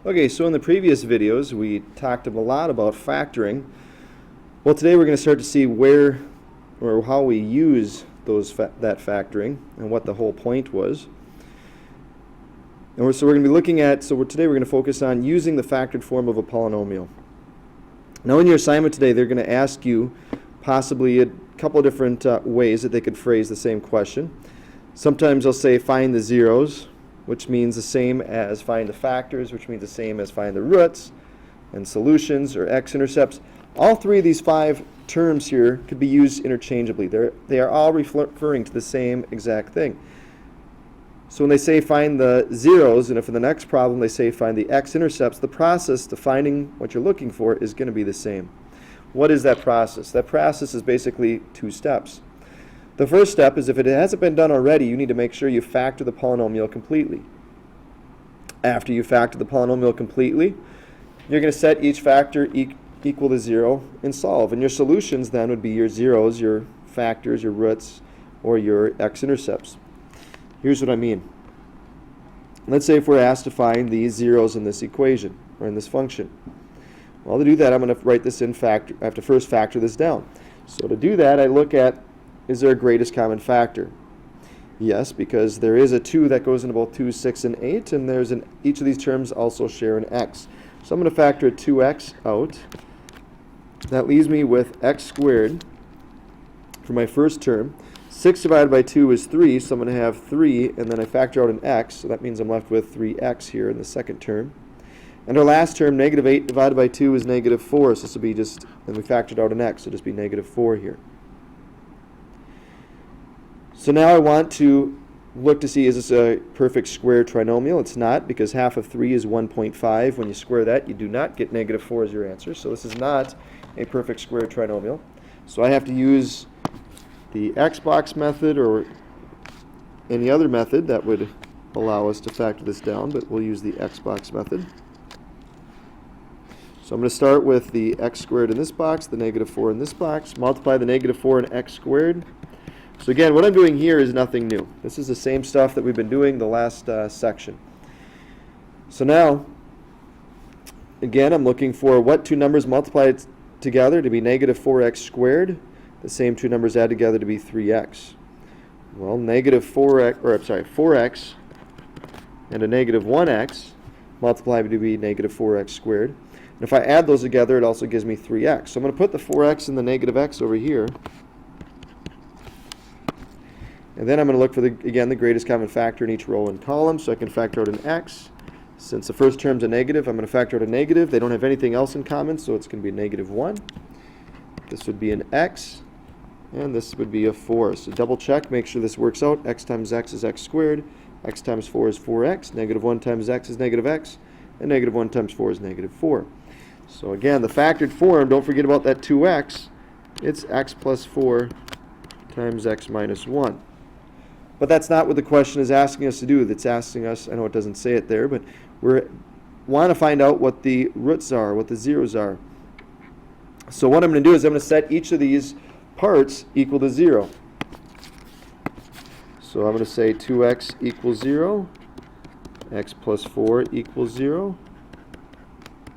Okay, so in the previous videos we talked a lot about factoring. Well, today we're going to start to see where or how we use that factoring and what the whole point was. And so we're going to be looking at, today we're going to focus on using the factored form of a polynomial. Now in your assignment today they're going to ask you possibly a couple of different ways that they could phrase the same question. Sometimes they'll say find the zeros, which means the same as find the factors, which means the same as find the roots and solutions or x-intercepts. All three of these five terms here could be used interchangeably. They are all referring to the same exact thing. So when they say find the zeros, and if in the next problem they say find the x-intercepts, the process to finding what you're looking for is going to be the same. What is that process? That process is basically two steps. The first step is if it hasn't been done already, you need to make sure you factor the polynomial completely. After you factor the polynomial completely, you're going to set each factor equal to 0 and solve. And your solutions then would be your zeros, your factors, your roots, or your x-intercepts. Here's what I mean. Let's say if we're asked to find these zeros in this equation, or in this function. Well, to do that, I'm going to write this in factor. I have to first factor this down. So to do that, I look at, is there a greatest common factor? Yes, because there is a 2 that goes into both 2, 6, and 8, and each of these terms also share an x. So I'm going to factor a 2x out. That leaves me with x squared for my first term. 6 divided by 2 is 3, so I'm going to have 3, and then I factor out an x, so that means I'm left with 3x here in the second term. And our last term, negative 8 divided by 2 is negative 4, so this will be just, and we factored out an x, so it'll just be negative 4 here. So now I want to look to see, is this a perfect square trinomial? It's not, because half of 3 is 1.5. When you square that, you do not get negative 4 as your answer. So this is not a perfect square trinomial. So I have to use the Xbox method or any other method that would allow us to factor this down, but we'll use the Xbox method. So I'm going to start with the x squared in this box, the negative 4 in this box, multiply the negative 4 in x squared. So again, what I'm doing here is nothing new. This is the same stuff that we've been doing the last section. So now, again, I'm looking for what two numbers multiplied together to be negative 4x squared. The same two numbers add together to be 3x. Well, negative 4x and a negative 1x multiply to be negative 4x squared. And if I add those together, it also gives me 3x. So I'm going to put the 4x and the negative x over here. And then I'm going to look for, again, the greatest common factor in each row and column, so I can factor out an x. Since the first term's a negative, I'm going to factor out a negative. They don't have anything else in common, so it's going to be a negative 1. This would be an x, and this would be a 4. So double check, make sure this works out. X times x is x squared. X times 4 is 4x. Negative 1 times x is negative x. And negative 1 times 4 is negative 4. So again, the factored form, don't forget about that 2x. It's x plus 4 times x minus 1. But that's not what the question is asking us to do. It's asking us, I know it doesn't say it there, but we want to find out what the roots are, what the zeros are. So what I'm going to do is I'm going to set each of these parts equal to 0. So I'm going to say 2x equals 0, x plus 4 equals 0,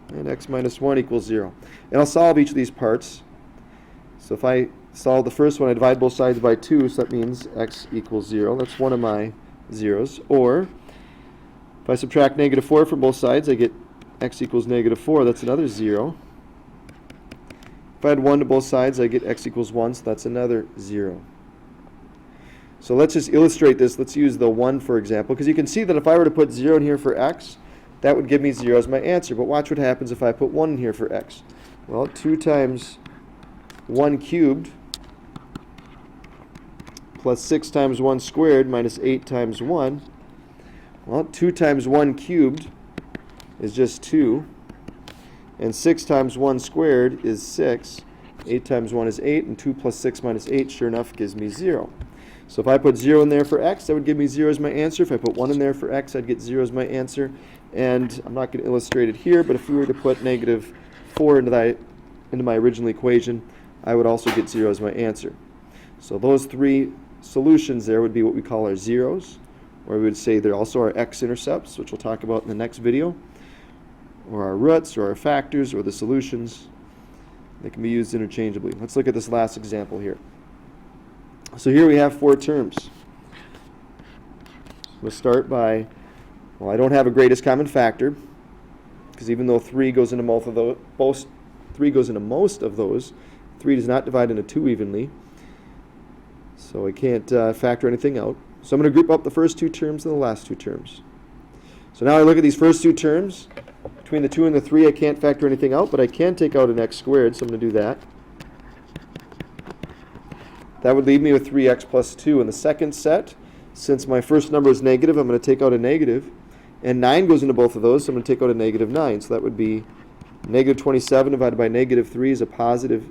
and x minus 1 equals 0. And I'll solve each of these parts. So if I solve the first one, I divide both sides by 2, so that means x equals 0. That's one of my zeros. Or if I subtract negative 4 from both sides, I get x equals negative 4. That's another 0. If I add 1 to both sides, I get x equals 1, so that's another 0. So let's just illustrate this. Let's use the 1, for example, because you can see that if I were to put 0 in here for x, that would give me 0 as my answer. But watch what happens if I put 1 in here for x. Well, 2 times 1 cubed plus 6 times 1 squared minus 8 times 1. Well, 2 times 1 cubed is just 2. And 6 times 1 squared is 6. 8 times 1 is 8. And 2 plus 6 minus 8, sure enough, gives me 0. So if I put 0 in there for x, that would give me 0 as my answer. If I put 1 in there for x, I'd get 0 as my answer. And I'm not going to illustrate it here, but if we were to put negative 4 into my original equation, I would also get 0 as my answer. So those three solutions there would be what we call our zeros, or we would say there also are x-intercepts, which we'll talk about in the next video. or our roots, or our factors, or the solutions. They can be used interchangeably. Let's look at this last example here. So here we have 4 terms. We'll start by, well, I don't have a greatest common factor, because even though 3 goes into most of those, 3 does not divide into 2 evenly. So I can't factor anything out. So I'm going to group up the first 2 terms and the last 2 terms. So now I look at these first 2 terms. Between the 2 and the 3, I can't factor anything out, but I can take out an x squared, so I'm going to do that. That would leave me with 3x plus 2. In the second set, since my first number is negative, I'm going to take out a negative. And 9 goes into both of those, so I'm going to take out a negative 9. So that would be negative 27 divided by negative 3 is a positive,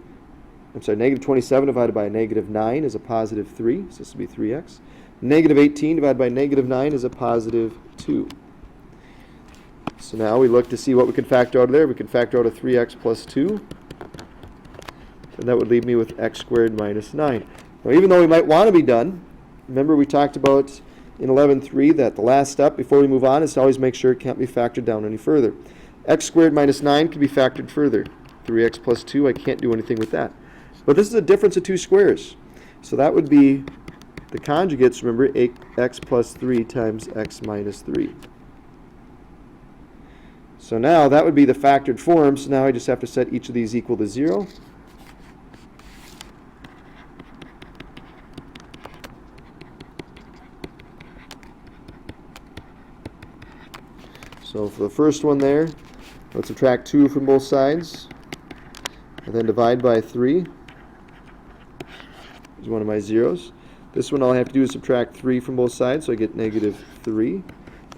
negative 27 divided by a negative 9 is a positive 3, so this would be 3x. Negative 18 divided by negative 9 is a positive 2. So now we look to see what we can factor out of there. We can factor out a 3x plus 2, and that would leave me with x squared minus 9. Now, even though we might want to be done, remember we talked about in 11.3 that the last step before we move on is to always make sure it can't be factored down any further. X squared minus 9 can be factored further. 3x plus 2, I can't do anything with that. But this is a difference of 2 squares. So that would be the conjugates, remember, x plus 3 times x minus 3. So now that would be the factored form. So now I just have to set each of these equal to 0. So for the first one there, let's subtract 2 from both sides, and then divide by 3 is one of my zeros. This one all I have to do is subtract 3 from both sides, so I get negative 3.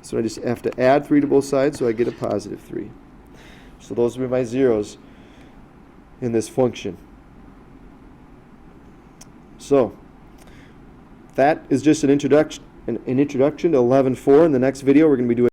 So I just have to add 3 to both sides, so I get a positive 3. So those will be my zeros in this function. So that is just an introduction to 11.4. In the next video, we're going to be doing